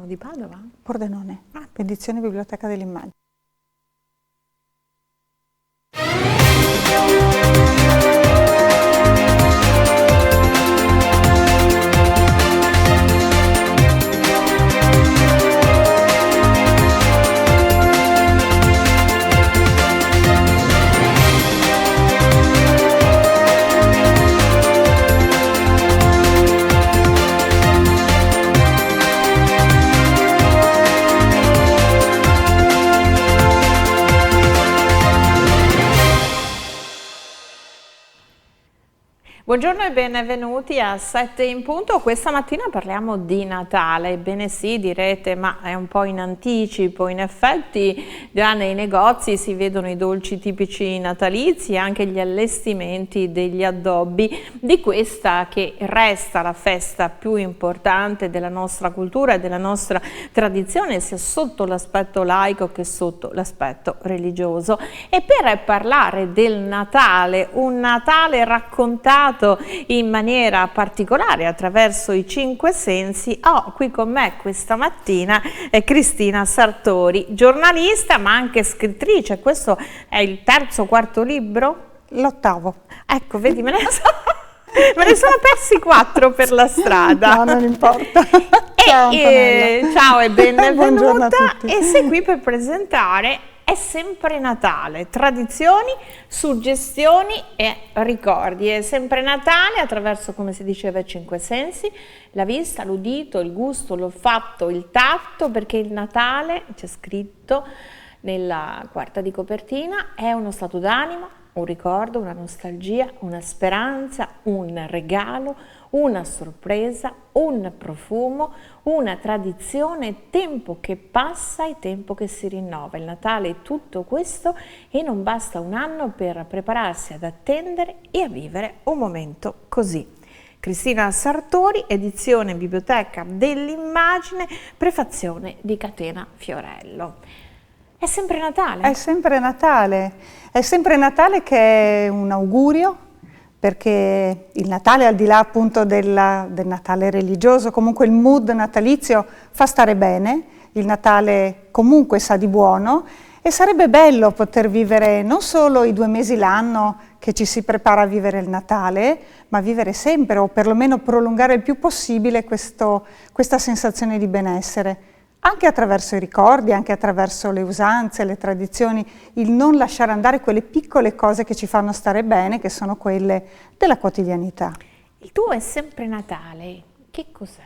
Di Padova? Pordenone, edizione Biblioteca dell'Immagine. Buongiorno e benvenuti a 7 in punto. Questa mattina parliamo di Natale. Ebbene sì, direte, ma è un po' in anticipo. In effetti già nei negozi si vedono i dolci tipici natalizi e anche gli allestimenti degli addobbi di questa che resta la festa più importante della nostra cultura e della nostra tradizione, sia sotto l'aspetto laico che sotto l'aspetto religioso. E per parlare del Natale, un Natale raccontato in maniera particolare attraverso i 5 sensi, ho qui con me questa mattina Cristina Sartori, giornalista ma anche scrittrice. Questo è il terzo o quarto libro? L'8º. Ecco, vedi, me ne sono persi 4 per la strada. No, non importa. Ciao Antonella. Ciao e benvenuta. Buongiorno a tutti. E sei qui per presentare È sempre Natale, tradizioni, suggestioni e ricordi. È sempre Natale attraverso, come si diceva, i 5 sensi, la vista, l'udito, il gusto, l'olfatto, il tatto, perché il Natale, c'è scritto nella quarta di copertina, è uno stato d'animo, un ricordo, una nostalgia, una speranza, un regalo, una sorpresa, un profumo, una tradizione, tempo che passa e tempo che si rinnova. Il Natale è tutto questo e non basta un anno per prepararsi ad attendere e a vivere un momento così. Cristina Sartori, edizione Biblioteca dell'Immagine, prefazione di Catena Fiorello. È sempre Natale? È sempre Natale. È sempre Natale, che è un augurio, perché il Natale, al di là appunto del Natale religioso, comunque il mood natalizio fa stare bene, il Natale comunque sa di buono e sarebbe bello poter vivere non solo i 2 mesi l'anno che ci si prepara a vivere il Natale, ma vivere sempre, o perlomeno prolungare il più possibile questa sensazione di benessere. Anche attraverso i ricordi, anche attraverso le usanze, le tradizioni, il non lasciare andare quelle piccole cose che ci fanno stare bene, che sono quelle della quotidianità. Il tuo È sempre Natale, che cos'è?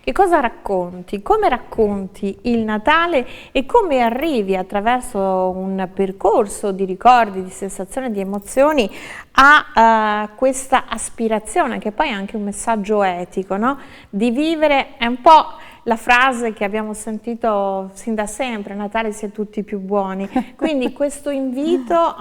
Che cosa racconti? Come racconti il Natale e come arrivi attraverso un percorso di ricordi, di sensazioni, di emozioni a questa aspirazione, che poi è anche un messaggio etico, no? Di vivere, è un po' la frase che abbiamo sentito sin da sempre: Natale si è tutti più buoni. Quindi questo invito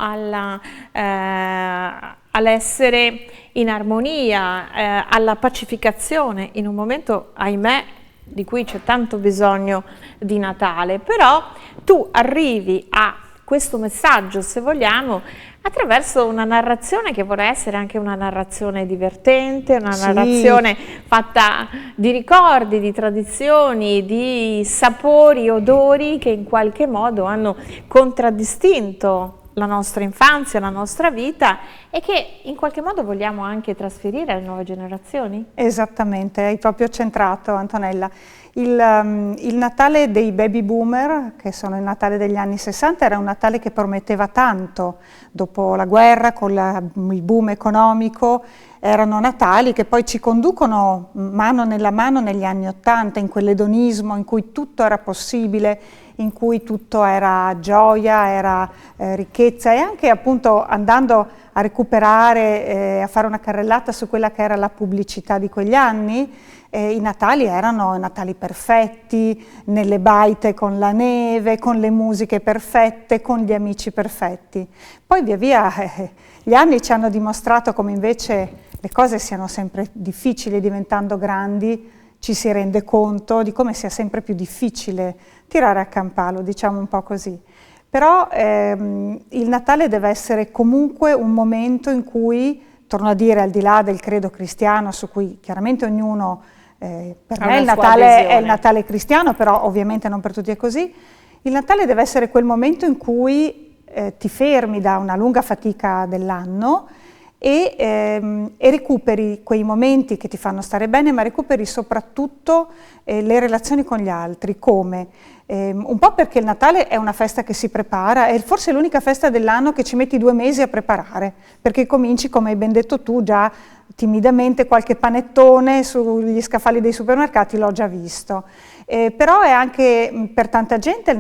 all'essere in armonia, alla pacificazione in un momento, ahimè, di cui c'è tanto bisogno di Natale. Però tu arrivi a questo messaggio, se vogliamo, attraverso una narrazione che vorrà essere anche una narrazione divertente, una narrazione fatta di ricordi, di tradizioni, di sapori, odori che in qualche modo hanno contraddistinto la nostra infanzia, la nostra vita e che in qualche modo vogliamo anche trasferire alle nuove generazioni? Esattamente, hai proprio centrato, Antonella. Il Natale dei baby boomer, che sono il Natale degli anni 60, era un Natale che prometteva tanto. Dopo la guerra, con il boom economico, erano Natali che poi ci conducono mano nella mano negli anni 80, in quell'edonismo in cui tutto era possibile, in cui tutto era gioia, era ricchezza, e anche appunto andando a recuperare, a fare una carrellata su quella che era la pubblicità di quegli anni. I Natali erano Natali perfetti, nelle baite con la neve, con le musiche perfette, con gli amici perfetti. Poi via via gli anni ci hanno dimostrato come invece le cose siano sempre difficili. Diventando grandi ci si rende conto di come sia sempre più difficile tirare a campalo, diciamo un po' così. Però il Natale deve essere comunque un momento in cui, torno a dire, al di là del credo cristiano, su cui chiaramente ognuno Per me il Natale è il Natale cristiano, però ovviamente non per tutti è così. Il Natale deve essere quel momento in cui ti fermi da una lunga fatica dell'anno e recuperi quei momenti che ti fanno stare bene, ma recuperi soprattutto le relazioni con gli altri. Come? Un po' perché il Natale è una festa che si prepara, è forse l'unica festa dell'anno che ci metti 2 mesi a preparare, perché cominci, come hai ben detto tu, già timidamente qualche panettone sugli scaffali dei supermercati l'ho già visto. Però è anche per tanta gente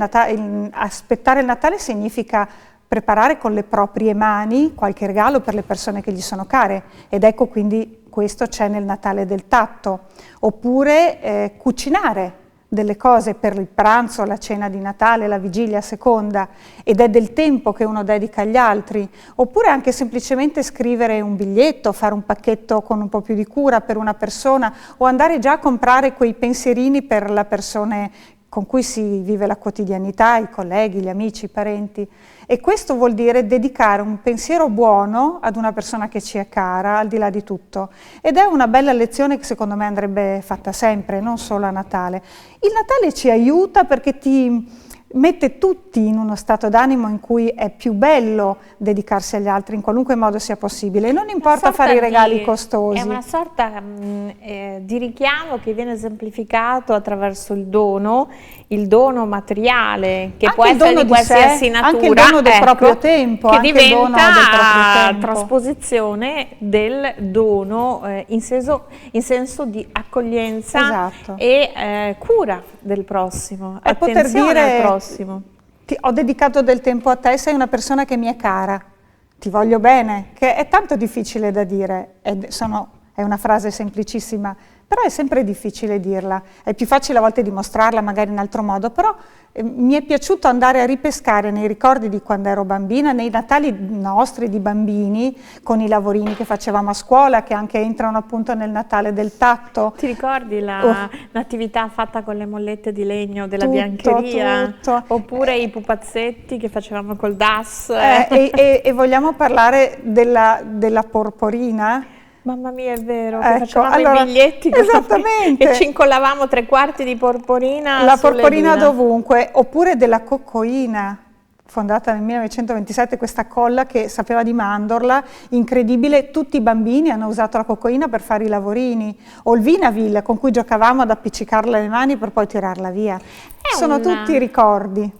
aspettare il Natale significa preparare con le proprie mani qualche regalo per le persone che gli sono care, ed ecco quindi questo c'è nel Natale del tatto, oppure cucinare delle cose per il pranzo, la cena di Natale, la vigilia a seconda, ed è del tempo che uno dedica agli altri, oppure anche semplicemente scrivere un biglietto, fare un pacchetto con un po' più di cura per una persona, o andare già a comprare quei pensierini per le persone con cui si vive la quotidianità, i colleghi, gli amici, i parenti. E questo vuol dire dedicare un pensiero buono ad una persona che ci è cara, al di là di tutto. Ed è una bella lezione che secondo me andrebbe fatta sempre, non solo a Natale. Il Natale ci aiuta perché ti mette tutti in uno stato d'animo in cui è più bello dedicarsi agli altri in qualunque modo sia possibile, non importa fare i regali costosi. È una sorta di richiamo che viene esemplificato attraverso il dono materiale, che anche può essere di qualsiasi natura, anche il dono del proprio tempo, che anche diventa il dono del proprio tempo. trasposizione del dono in senso di accoglienza, esatto, e cura del prossimo, è attenzione poter dire, al prossimo. Ho dedicato del tempo a te, sei una persona che mi è cara, ti voglio bene, che è tanto difficile da dire, è una frase semplicissima, però è sempre difficile dirla, è più facile a volte dimostrarla magari in altro modo, però mi è piaciuto andare a ripescare nei ricordi di quando ero bambina, nei Natali nostri di bambini, con i lavorini che facevamo a scuola, che anche entrano appunto nel Natale del tatto. Ti ricordi l'attività fatta con le mollette di legno della biancheria? Tutto. Oppure i pupazzetti che facevamo col DAS? E vogliamo parlare della porporina? Mamma mia, è vero, ecco, che facevamo allora, i biglietti esattamente. e ci incollavamo 3/4 di porporina. La porporina dovunque, oppure della coccoina, fondata nel 1927, questa colla che sapeva di mandorla, incredibile, tutti i bambini hanno usato la coccoina per fare i lavorini, o il Vinaville con cui giocavamo ad appiccicarla alle mani per poi tirarla via. Sono tutti ricordi.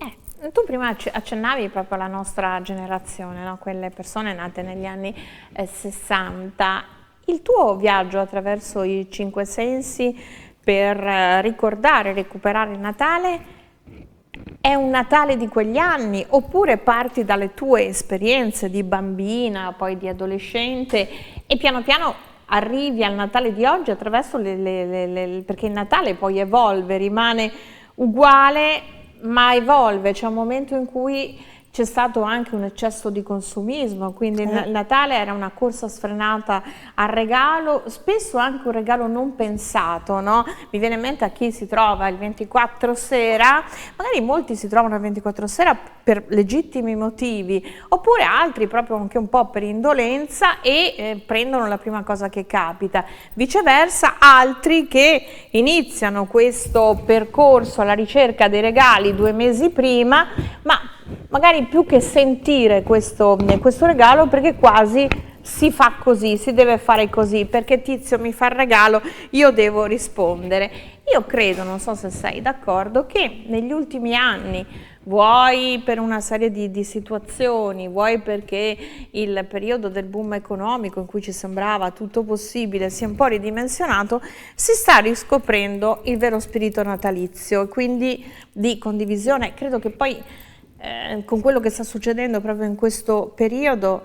Tu prima accennavi proprio alla nostra generazione, no? Quelle persone nate negli anni 60. Il tuo viaggio attraverso i 5 sensi per ricordare e recuperare il Natale è un Natale di quegli anni, oppure parti dalle tue esperienze di bambina, poi di adolescente, e piano piano arrivi al Natale di oggi attraverso perché il Natale poi evolve, rimane uguale ma evolve, c'è un momento in cui c'è stato anche un eccesso di consumismo, quindi il Natale era una corsa sfrenata al regalo, spesso anche un regalo non pensato, no? Mi viene in mente a chi si trova il 24 sera, magari molti si trovano il 24 sera per legittimi motivi, oppure altri proprio anche un po' per indolenza e prendono la prima cosa che capita. Viceversa, altri che iniziano questo percorso alla ricerca dei regali 2 mesi prima, ma magari più che sentire questo regalo, perché quasi si fa così, si deve fare così, perché Tizio mi fa il regalo, io devo rispondere. Io credo, non so se sei d'accordo, che negli ultimi anni, vuoi per una serie di situazioni, vuoi perché il periodo del boom economico in cui ci sembrava tutto possibile sia un po' ridimensionato, si sta riscoprendo il vero spirito natalizio, quindi di condivisione. Credo che poi con quello che sta succedendo proprio in questo periodo,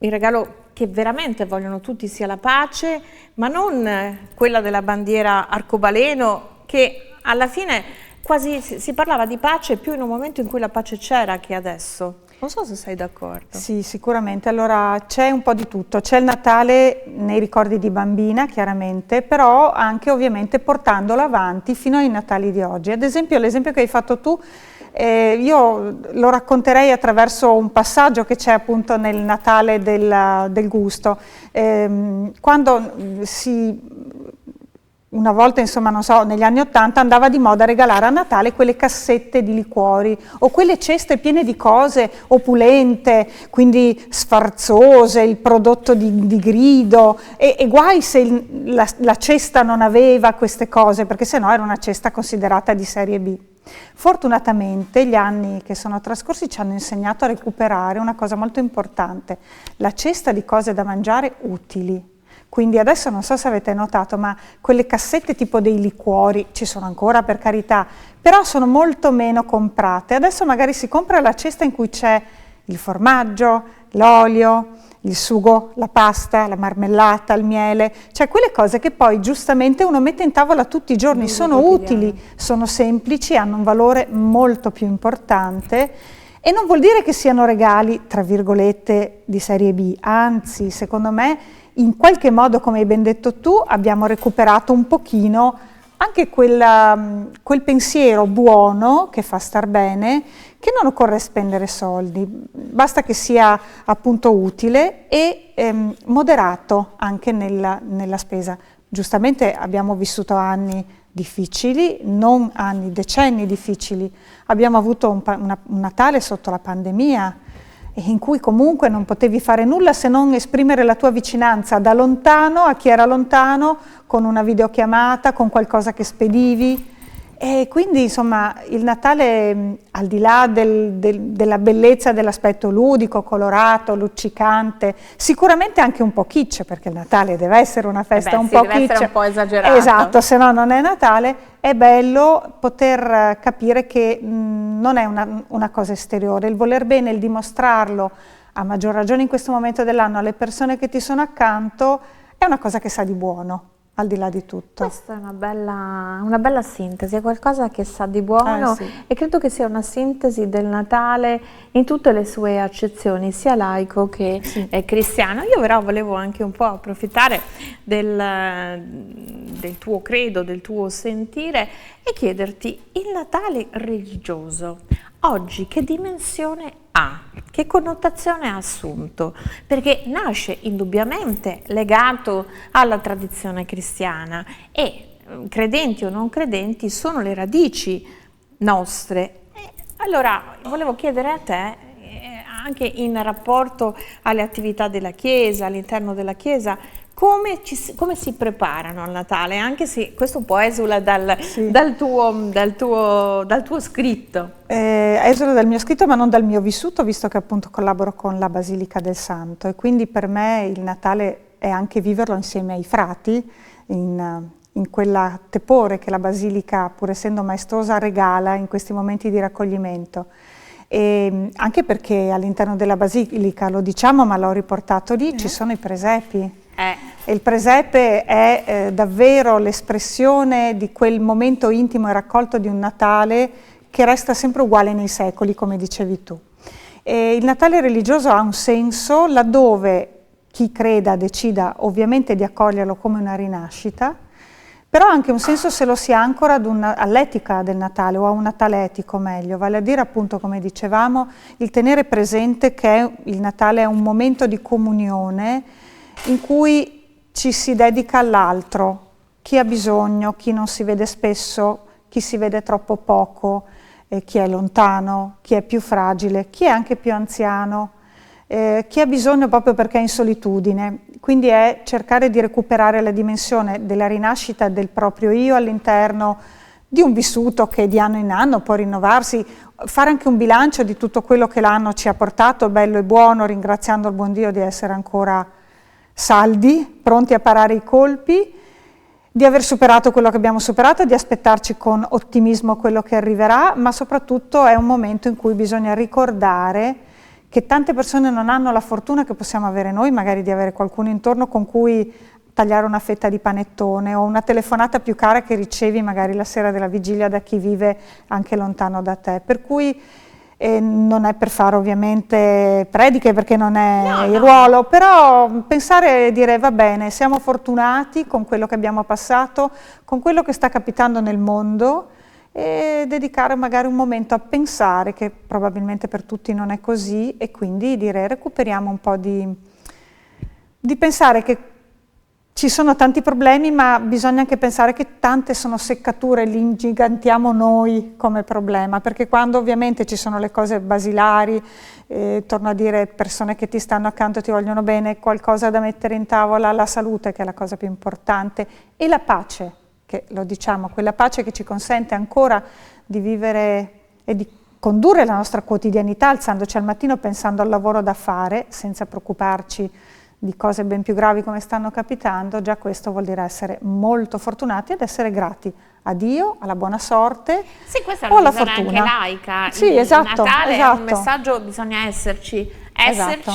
il regalo che veramente vogliono tutti sia la pace, ma non quella della bandiera arcobaleno, che alla fine quasi si parlava di pace più in un momento in cui la pace c'era che adesso. Non so se sei d'accordo. Sì, sicuramente. Allora c'è un po' di tutto. C'è il Natale nei ricordi di bambina, chiaramente, però anche ovviamente portandolo avanti fino ai Natali di oggi. Ad esempio, l'esempio che hai fatto tu, io lo racconterei attraverso un passaggio che c'è appunto nel Natale del gusto. Quando una volta, insomma, non so, negli anni '80 andava di moda regalare a Natale quelle cassette di liquori o quelle ceste piene di cose opulente, quindi sfarzose, il prodotto di grido, e guai se la cesta non aveva queste cose, perché sennò era una cesta considerata di serie B. Fortunatamente gli anni che sono trascorsi ci hanno insegnato a recuperare una cosa molto importante, la cesta di cose da mangiare utili. Quindi adesso non so se avete notato, ma quelle cassette tipo dei liquori ci sono ancora, per carità, però sono molto meno comprate. Adesso magari si compra la cesta in cui c'è il formaggio, l'olio, il sugo, la pasta, la marmellata, il miele, cioè quelle cose che poi giustamente uno mette in tavola tutti i giorni, sono utili, sono semplici, hanno un valore molto più importante. E non vuol dire che siano regali, tra virgolette, di serie B, anzi, secondo me, in qualche modo, come hai ben detto tu, abbiamo recuperato un pochino anche quel pensiero buono che fa star bene, che non occorre spendere soldi, basta che sia appunto utile e moderato anche nella spesa. Giustamente abbiamo vissuto anni difficili, non anni, decenni difficili. Abbiamo avuto un Natale sotto la pandemia, in cui comunque non potevi fare nulla se non esprimere la tua vicinanza da lontano a chi era lontano, con una videochiamata, con qualcosa che spedivi. E quindi insomma il Natale, al di là della bellezza dell'aspetto ludico, colorato, luccicante, sicuramente anche un po' kitsch, perché il Natale deve essere una festa un po' kitsch, deve essere un po' esagerato. Esatto, se no non è Natale. È bello poter capire che non è una cosa esteriore, il voler bene, il dimostrarlo, a maggior ragione in questo momento dell'anno, alle persone che ti sono accanto, è una cosa che sa di buono, al di là di tutto. Questa è una bella sintesi, è qualcosa che sa di buono sì. E credo che sia una sintesi del Natale in tutte le sue accezioni, sia laico che cristiano. Io però volevo anche un po' approfittare del tuo credo, del tuo sentire e chiederti, il Natale religioso oggi che dimensione ha? Che connotazione ha assunto? Perché nasce indubbiamente legato alla tradizione cristiana e credenti o non credenti sono le radici nostre. Allora volevo chiedere a te, anche in rapporto alle attività della Chiesa, all'interno della Chiesa, come si preparano al Natale, anche se questo un po' esula dal tuo scritto. Esula dal mio scritto, ma non dal mio vissuto, visto che appunto collaboro con la Basilica del Santo, e quindi per me il Natale è anche viverlo insieme ai frati, in quella tepore che la Basilica, pur essendo maestosa, regala in questi momenti di raccoglimento. E anche perché all'interno della Basilica, lo diciamo ma l'ho riportato lì, ci sono i presepi. E il presepe è davvero l'espressione di quel momento intimo e raccolto di un Natale che resta sempre uguale nei secoli, come dicevi tu. E il Natale religioso ha un senso laddove chi creda decida ovviamente di accoglierlo come una rinascita, però ha anche un senso se lo si ancora all'etica del Natale o a un Natale etico meglio, vale a dire appunto, come dicevamo, il tenere presente che il Natale è un momento di comunione in cui ci si dedica all'altro, chi ha bisogno, chi non si vede spesso, chi si vede troppo poco, chi è lontano, chi è più fragile, chi è anche più anziano, chi ha bisogno proprio perché è in solitudine. Quindi è cercare di recuperare la dimensione della rinascita del proprio io all'interno di un vissuto che di anno in anno può rinnovarsi, fare anche un bilancio di tutto quello che l'anno ci ha portato, bello e buono, ringraziando il buon Dio di essere ancora saldi, pronti a parare i colpi, di aver superato quello che abbiamo superato, di aspettarci con ottimismo quello che arriverà, ma soprattutto è un momento in cui bisogna ricordare che tante persone non hanno la fortuna che possiamo avere noi, magari di avere qualcuno intorno con cui tagliare una fetta di panettone o una telefonata più cara che ricevi magari la sera della vigilia da chi vive anche lontano da te. Per cui non è per fare ovviamente prediche, perché non è il ruolo, però pensare e dire va bene, siamo fortunati con quello che abbiamo passato, con quello che sta capitando nel mondo, e dedicare magari un momento a pensare, che probabilmente per tutti non è così, e quindi dire recuperiamo un po' di pensare che Ci sono tanti problemi, ma bisogna anche pensare che tante sono seccature, li ingigantiamo noi come problema, perché quando ovviamente ci sono le cose basilari, torno a dire, persone che ti stanno accanto, ti vogliono bene, qualcosa da mettere in tavola, la salute che è la cosa più importante, e la pace, che lo diciamo, quella pace che ci consente ancora di vivere e di condurre la nostra quotidianità alzandoci al mattino pensando al lavoro da fare, senza preoccuparci di cose ben più gravi come stanno capitando. Già questo vuol dire essere molto fortunati ed essere grati a Dio, alla buona sorte, sì, questa è o una alla visione fortuna. anche laica. Sì, esatto, Natale è esatto. un messaggio, bisogna esserci Esatto.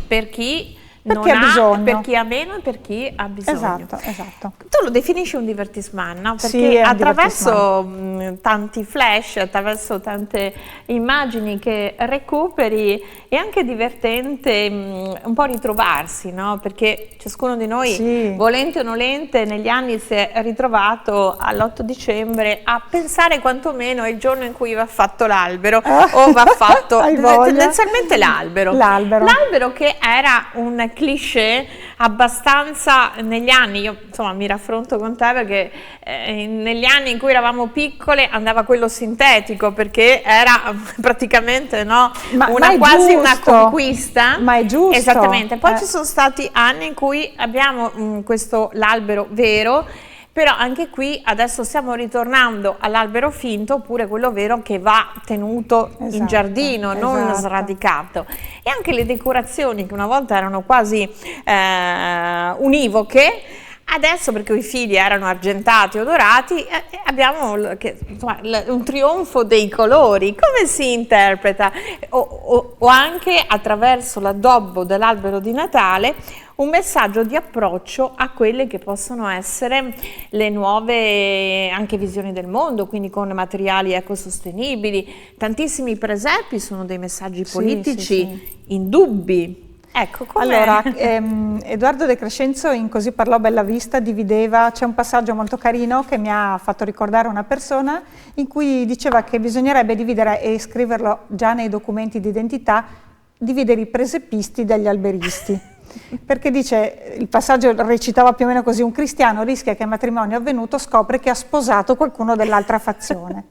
per chi Per non chi ha bisogno. per chi ha meno e per chi ha bisogno. Esatto, esatto. Tu lo definisci un divertissement, no? Perché Sì, è un attraverso tanti flash, attraverso tante immagini che recuperi, è anche divertente un po' ritrovarsi, no? Perché ciascuno di noi, Sì. volente o nolente, negli anni si è ritrovato all'8 dicembre a pensare quantomeno è il giorno in cui va fatto l'albero o va fatto Hai voglia? tendenzialmente l'albero. L'albero che era un cliché abbastanza negli anni, io insomma mi raffronto con te perché negli anni in cui eravamo piccole andava quello sintetico perché era praticamente no, quasi una conquista. Ma è giusto. Esattamente, poi ci sono stati anni in cui abbiamo l'albero vero, però anche qui adesso stiamo ritornando all'albero finto oppure quello vero che va tenuto in giardino, non sradicato. E anche le decorazioni che una volta erano quasi univoche, adesso perché i fili erano argentati o dorati abbiamo un trionfo dei colori. Come si interpreta? O anche attraverso l'addobbo dell'albero di Natale un messaggio di approccio a quelle che possono essere le nuove anche visioni del mondo, quindi con materiali ecosostenibili. Tantissimi presepi sono dei messaggi politici indubbi. Ecco, allora, Edoardo De Crescenzo in Così parlò Bellavista divideva, c'è un passaggio molto carino che mi ha fatto ricordare una persona in cui diceva che bisognerebbe dividere, e scriverlo già nei documenti di identità, dividere i presepisti dagli alberisti. Perché dice, il passaggio recitava più o meno così: un cristiano rischia che al matrimonio avvenuto scopre che ha sposato qualcuno dell'altra fazione.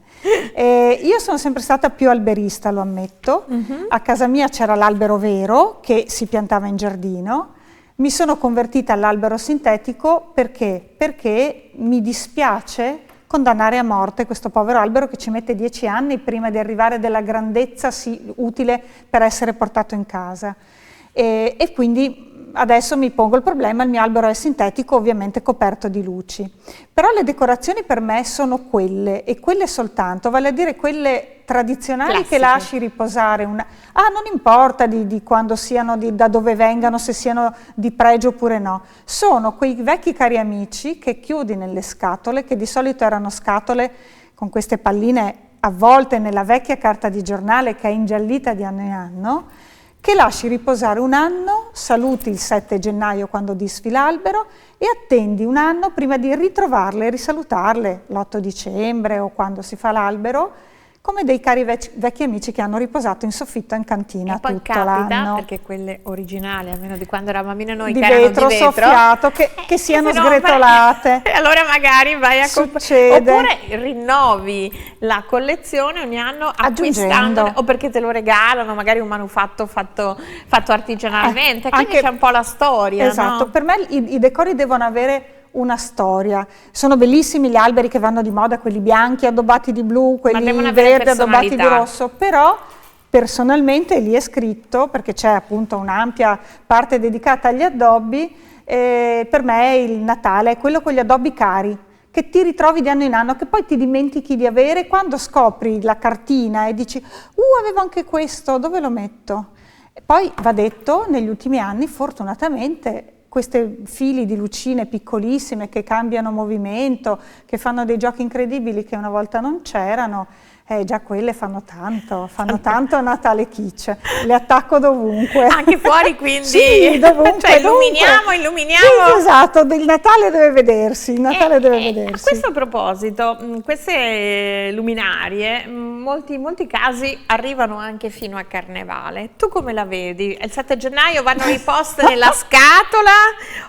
Io sono sempre stata più alberista, lo ammetto. A casa mia c'era l'albero vero che si piantava in giardino. Mi sono convertita all'albero sintetico perché mi dispiace condannare a morte questo povero albero che ci mette 10 anni prima di arrivare della grandezza utile per essere portato in casa. E quindi adesso mi pongo il problema, il mio albero è sintetico, ovviamente coperto di luci. Però le decorazioni per me sono quelle, e quelle soltanto, vale a dire quelle tradizionali classiche, che lasci riposare non importa di quando siano, da dove vengano, se siano di pregio oppure no. Sono quei vecchi cari amici che chiudi nelle scatole, che di solito erano scatole con queste palline avvolte nella vecchia carta di giornale che è ingiallita di anno in anno, che lasci riposare un anno, saluti il 7 gennaio quando disfi l'albero e attendi un anno prima di ritrovarle e risalutarle l'8 dicembre o quando si fa l'albero, come dei cari vecchi amici che hanno riposato in soffitto in cantina e poi tutto capita, l'anno. Perché quelle originali, almeno di quando eravamo bambine noi, di che erano vetro di vetro soffiato, che siano sgretolate. E allora magari vai a Succede. Oppure rinnovi la collezione ogni anno acquistando, o perché te lo regalano, magari un manufatto fatto artigianalmente, quindi c'è un po' la storia. Esatto, no? Per me i decori devono avere una storia. Sono bellissimi gli alberi che vanno di moda, quelli bianchi addobbati di blu, quelli verdi adobbati di rosso, però personalmente lì è scritto, perché c'è appunto un'ampia parte dedicata agli addobbi, per me il Natale è quello con gli addobbi cari, che ti ritrovi di anno in anno, che poi ti dimentichi di avere, quando scopri la cartina e dici avevo anche questo, dove lo metto? E poi va detto, negli ultimi anni fortunatamente questi fili di lucine piccolissime che cambiano movimento, che fanno dei giochi incredibili che una volta non c'erano, già quelle fanno tanto a Natale kitsch, le attacco dovunque. Anche fuori, quindi? Sì, dovunque. Cioè illuminiamo. Sì, esatto, il Natale deve vedersi, A questo proposito, queste luminarie molti casi arrivano anche fino a Carnevale. Tu come la vedi? Il 7 gennaio vanno riposte nella scatola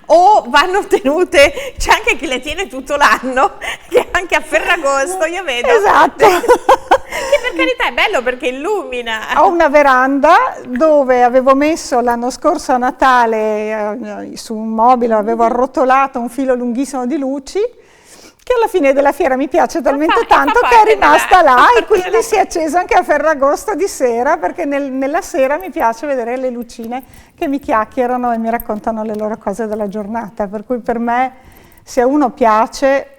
o vanno tenute? C'è anche chi le tiene tutto l'anno, che anche a Ferragosto io vedo. Esatto. Che per carità è bello perché illumina. Ho una veranda dove avevo messo l'anno scorso a Natale su un mobile, avevo arrotolato un filo lunghissimo di luci, che alla fine della fiera mi piace talmente tanto che è rimasta là e quindi si è accesa anche a Ferragosto di sera, perché nella sera mi piace vedere le lucine che mi chiacchierano e mi raccontano le loro cose della giornata, per cui per me se a uno piace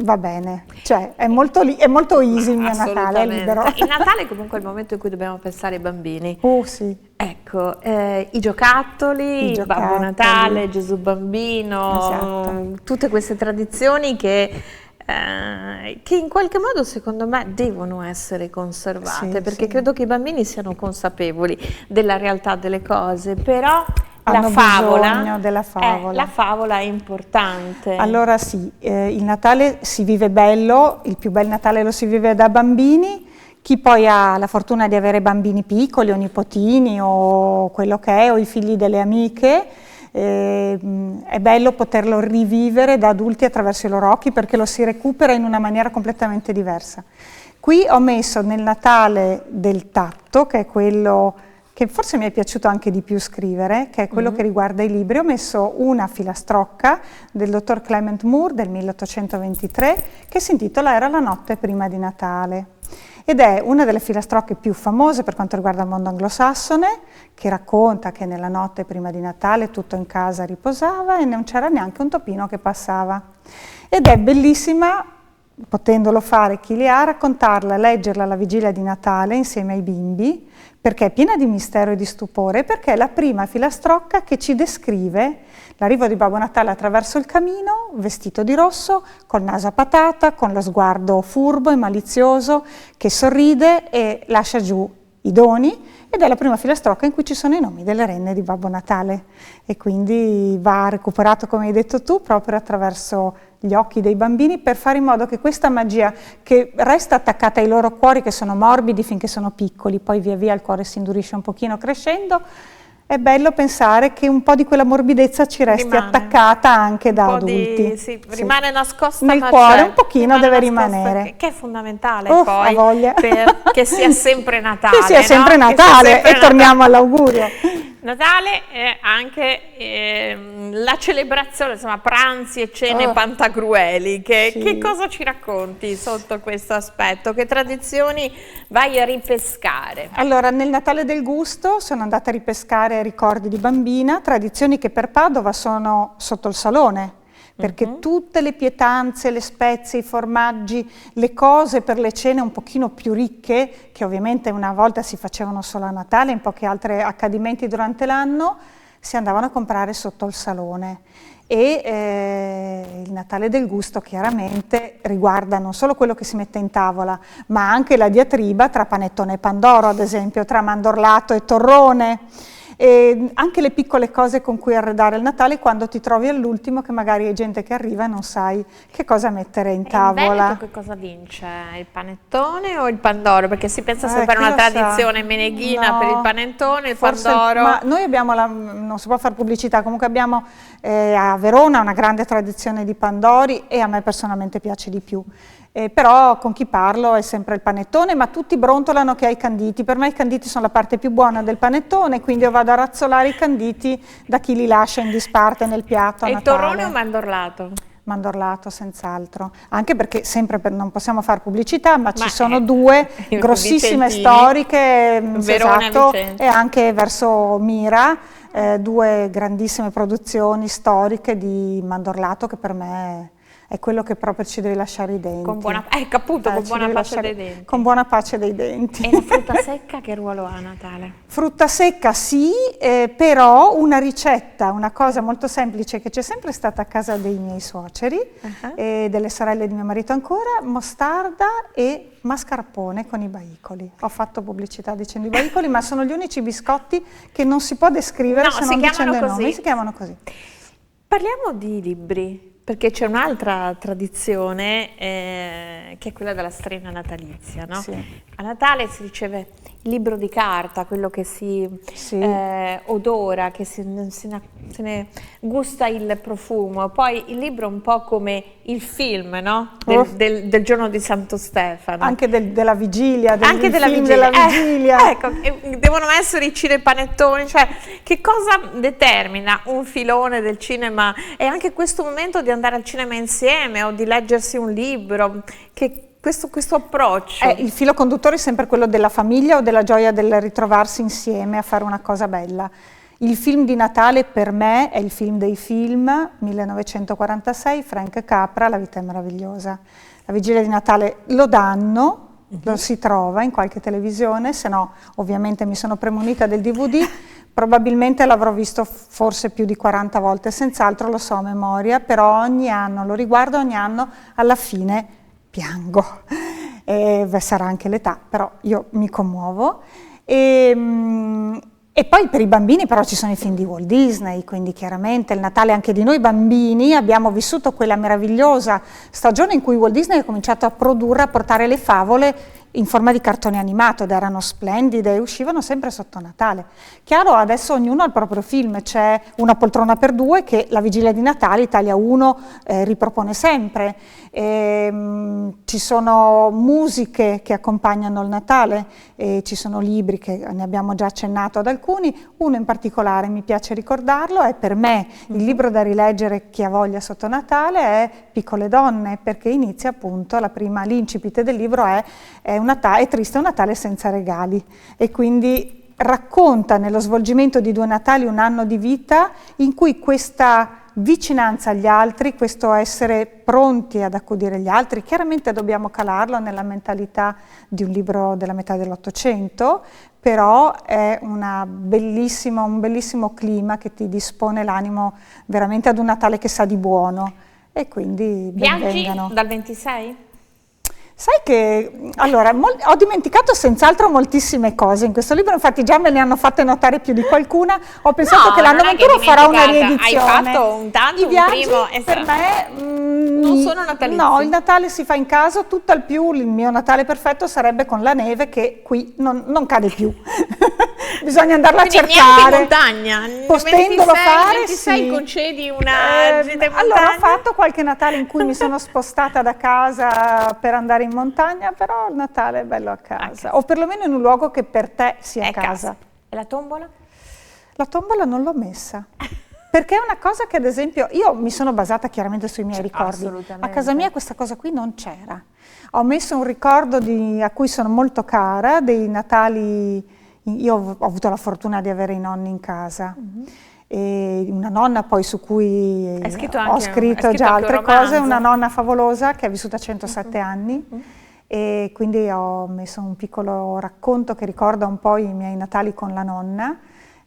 va bene, cioè è molto easy il mio Natale, è libero. Il Natale comunque è il momento in cui dobbiamo pensare ai bambini. Sì. Ecco, i giocattoli, Babbo Natale, Gesù Bambino, esatto. Tutte queste tradizioni che in qualche modo secondo me devono essere conservate, perché credo che i bambini siano consapevoli della realtà delle cose, però hanno bisogno della favola. La favola è importante. Allora sì, il Natale si vive bello, il più bel Natale lo si vive da bambini. Chi poi ha la fortuna di avere bambini piccoli o nipotini o quello che è, o i figli delle amiche, è bello poterlo rivivere da adulti attraverso i loro occhi, perché lo si recupera in una maniera completamente diversa. Qui ho messo nel Natale del tatto, che è quello che forse mi è piaciuto anche di più scrivere, che è quello che riguarda i libri. Ho messo una filastrocca del dottor Clement Moore del 1823 che si intitola Era la notte prima di Natale. Ed è una delle filastrocche più famose per quanto riguarda il mondo anglosassone, che racconta che nella notte prima di Natale tutto in casa riposava e non c'era neanche un topino che passava. Ed è bellissima, potendolo fare chi li ha, raccontarla, leggerla alla vigilia di Natale insieme ai bimbi, perché è piena di mistero e di stupore, perché è la prima filastrocca che ci descrive l'arrivo di Babbo Natale attraverso il camino, vestito di rosso, col naso a patata, con lo sguardo furbo e malizioso, che sorride e lascia giù i doni, ed è la prima filastrocca in cui ci sono i nomi delle renne di Babbo Natale, e quindi va recuperato, come hai detto tu, proprio attraverso gli occhi dei bambini, per fare in modo che questa magia, che resta attaccata ai loro cuori, che sono morbidi finché sono piccoli, poi via via il cuore si indurisce un pochino crescendo, è bello pensare che un po' di quella morbidezza ci resti attaccata anche da adulti. Rimane nascosta nel cuore, un pochino deve rimanere. Che è fondamentale poi, voglia. Che sia sempre Natale. Che sia sempre Natale, e torniamo all'augurio. Natale è anche la celebrazione, insomma, pranzi e cene pantagrueli. Che cosa ci racconti sotto questo aspetto? Che tradizioni vai a ripescare? Allora, nel Natale del Gusto sono andata a ripescare ricordi di bambina, tradizioni che per Padova sono sotto il salone, perché tutte le pietanze, le spezie, i formaggi, le cose per le cene un pochino più ricche, che ovviamente una volta si facevano solo a Natale, in pochi altri accadimenti durante l'anno, si andavano a comprare sotto il salone. E il Natale del Gusto chiaramente riguarda non solo quello che si mette in tavola, ma anche la diatriba tra panettone e pandoro, ad esempio, tra mandorlato e torrone. E anche le piccole cose con cui arredare il Natale, quando ti trovi all'ultimo che magari hai gente che arriva e non sai che cosa mettere in tavola. In Veneto che cosa vince? Il panettone o il pandoro? Perché si pensa sempre a una tradizione meneghina per il panettone, il pandoro. Ma noi abbiamo, non si può fare pubblicità, comunque abbiamo a Verona una grande tradizione di pandori e a me personalmente piace di più. Però con chi parlo è sempre il panettone, ma tutti brontolano che hai i canditi. Per me i canditi sono la parte più buona del panettone, quindi io vado a razzolare i canditi da chi li lascia in disparte nel piatto a Natale. E torrone o mandorlato? Mandorlato, senz'altro, anche perché sempre non possiamo fare pubblicità, ma ci sono due grossissime storiche, Verona e anche verso Mira, due grandissime produzioni storiche di mandorlato che per me è quello che proprio ci deve lasciare i denti. Con buona, appunto, con buona pace dei denti. Con buona pace dei denti. E la frutta secca che ruolo ha a Natale? Frutta secca sì, però una ricetta, una cosa molto semplice che c'è sempre stata a casa dei miei suoceri e delle sorelle di mio marito ancora, mostarda e mascarpone con i baicoli. Ho fatto pubblicità dicendo i baicoli, ma sono gli unici biscotti che non si può descrivere se non dicendo i nomi. Si chiamano così. Parliamo di libri. Perché c'è un'altra tradizione che è quella della strena natalizia, no? Sì. A Natale si riceve il libro di carta, quello che si Sì. odora, che se ne gusta il profumo. Poi il libro è un po' come il film, no? Del giorno di Santo Stefano. Anche della vigilia, Anche della film vigilia. della vigilia. Ecco, devono essere i cinepanettoni, cioè che cosa determina un filone del cinema? E anche questo momento di andare al cinema insieme o di leggersi un libro, che questo approccio. Il filo conduttore è sempre quello della famiglia o della gioia del ritrovarsi insieme a fare una cosa bella. Il film di Natale per me è il film dei film, 1946, Frank Capra, La vita è meravigliosa. La vigilia di Natale lo danno, lo si trova in qualche televisione, se no ovviamente mi sono premunita del DVD, probabilmente l'avrò visto forse più di 40 volte, senz'altro lo so a memoria, però ogni anno lo riguardo, ogni anno alla fine piango, sarà anche l'età, però io mi commuovo. E poi per i bambini però ci sono i film di Walt Disney, quindi chiaramente il Natale anche di noi bambini abbiamo vissuto quella meravigliosa stagione in cui Walt Disney ha cominciato a produrre, a portare le favole in forma di cartone animato ed erano splendide e uscivano sempre sotto Natale. Chiaro, adesso ognuno ha il proprio film, c'è Una poltrona per due che la vigilia di Natale Italia 1 ripropone sempre, ci sono musiche che accompagnano il Natale, ci sono libri che ne abbiamo già accennato ad alcuni, uno in particolare mi piace ricordarlo, è per me il libro da rileggere chi ha voglia sotto Natale, è Piccole donne, perché inizia appunto, l'incipit del libro è triste un Natale senza regali e quindi racconta nello svolgimento di 2 Natali un anno di vita in cui questa vicinanza agli altri, questo essere pronti ad accudire gli altri, chiaramente dobbiamo calarlo nella mentalità di un libro della metà dell'Ottocento, però è un bellissimo clima che ti dispone l'animo veramente ad un Natale che sa di buono e quindi benvengano. Viaggi dal 26? Sai che, allora, ho dimenticato senz'altro moltissime cose in questo libro, infatti già me ne hanno fatte notare più di qualcuna, ho pensato che l'anno venturo farò una riedizione. Hai fatto un tanto, I viaggi primo, per me non sono natalizi. No, il Natale si fa in casa, tutt'al più il mio Natale perfetto sarebbe con la neve che qui non cade più. Bisogna andarla a cercare. Niente in montagna. Potendolo fare, 26 sì. concedi una gita in montagna? Allora ho fatto qualche Natale in cui mi sono spostata da casa per andare in montagna, però il Natale è bello a casa. O perlomeno in un luogo che per te sia casa. E la tombola? La tombola non l'ho messa. Perché è una cosa che ad esempio, io mi sono basata chiaramente sui miei ricordi, a casa mia questa cosa qui non c'era. Ho messo un ricordo a cui sono molto cara, dei Natali, io ho avuto la fortuna di avere i nonni in casa, e una nonna poi su cui ho scritto già altre cose, una nonna favolosa che ha vissuto a 107 anni. E quindi ho messo un piccolo racconto che ricorda un po' i miei Natali con la nonna.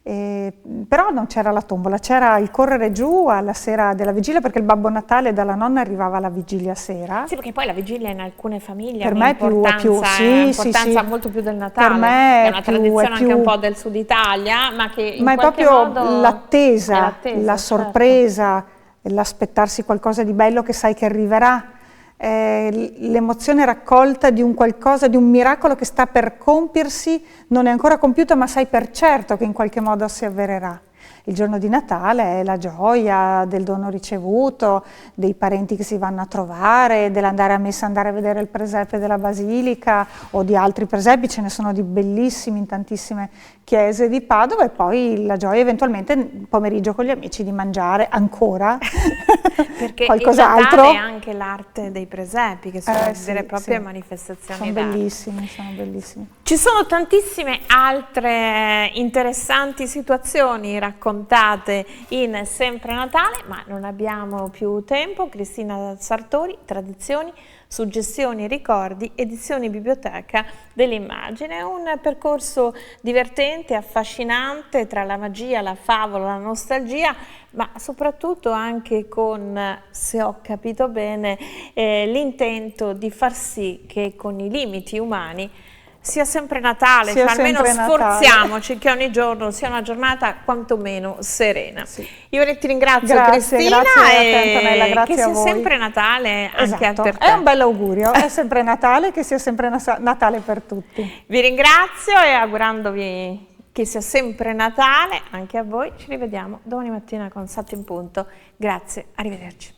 Però non c'era la tombola, c'era il correre giù alla sera della vigilia perché il Babbo Natale dalla nonna arrivava alla vigilia sera. Sì, perché poi la vigilia in alcune famiglie per ha me è un'importanza molto più del Natale. Per me è una tradizione anche un po' del sud Italia, ma che in è qualche proprio modo l'attesa, la certo. sorpresa, l'aspettarsi qualcosa di bello che sai che arriverà. L'emozione raccolta di un qualcosa, di un miracolo che sta per compiersi, non è ancora compiuto ma sai per certo che in qualche modo si avvererà. Il giorno di Natale è la gioia del dono ricevuto, dei parenti che si vanno a trovare, dell'andare a messa, andare a vedere il presepe della basilica o di altri presepi, ce ne sono di bellissimi in tantissime chiese di Padova, e poi la gioia eventualmente il pomeriggio con gli amici di mangiare ancora perché qualcos'altro. Perché il Natale è anche l'arte dei presepi, che sono vere e proprie manifestazioni sono bellissimi, sono bellissimi. Ci sono tantissime altre interessanti situazioni raccontate in Sempre Natale, ma non abbiamo più tempo. Cristina Sartori, Tradizioni, Suggestioni e Ricordi, edizioni Biblioteca dell'Immagine. Un percorso divertente, affascinante tra la magia, la favola, la nostalgia, ma soprattutto anche con, se ho capito bene, l'intento di far sì che con i limiti umani sia sempre Natale, Sia cioè almeno sempre Natale. sforziamoci che ogni giorno sia una giornata quantomeno serena. Sì. Io ti ringrazio, Grazie, Cristina, grazie a te, Antonella, grazie che a sia voi. sempre Natale anche Esatto, per te. è un bel augurio, è sempre Natale, che sia sempre Natale per tutti. Vi ringrazio e augurandovi che sia sempre Natale anche a voi. Ci rivediamo domani mattina con 7 in punto. Grazie, arrivederci.